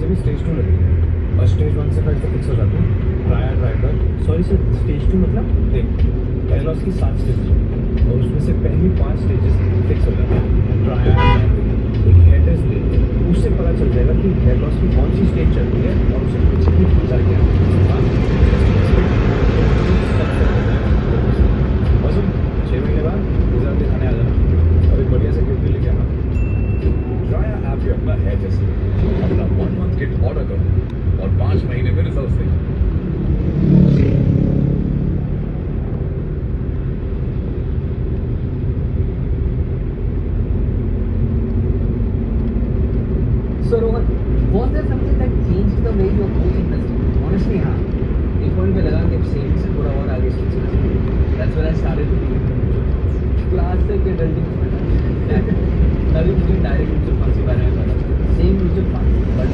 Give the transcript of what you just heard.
भी स्टेज 2 लगेगी और स्टेज 1 से फिर से फिक्स हो जाते हैं ट्राई कर। सॉरी सर, स्टेज 2 मतलब देख हेयर लॉस की 7 स्टेजेस और उसमें से पहली 5 स्टेजेस फिक्स हो जाते हैं ट्राई। एक हेयर टेस्ट ले, उससे पता चल जाएगा कि हेयर लॉस की कौन सी स्टेज चल रही है और उसे कुछ भी होता क्या है। और सुन, 6 महीने बाद रिजल्ट दिखाने आ जाना और एक बढ़िया से गिफ्ट भी लेके आना। ट्राया ऐप पे अपना हेयर टेस्ट अपना 1 मंथ किट ऑर्डर करो और 5 महीने में रिजल्ट देखो। So Rohan, was there something that changed the way you approach investing? Honestly, हाँ. एक पॉइंट पे लगा कि सेविंग से थोड़ा और आगे सोचना चाहिए. That's when I started to believe in mutual funds. Class से के डल्डिंग में था. तभी मुझे डायरेक्ट म्यूचुअल फंड्स के बारे में पता चला. Same mutual fund, but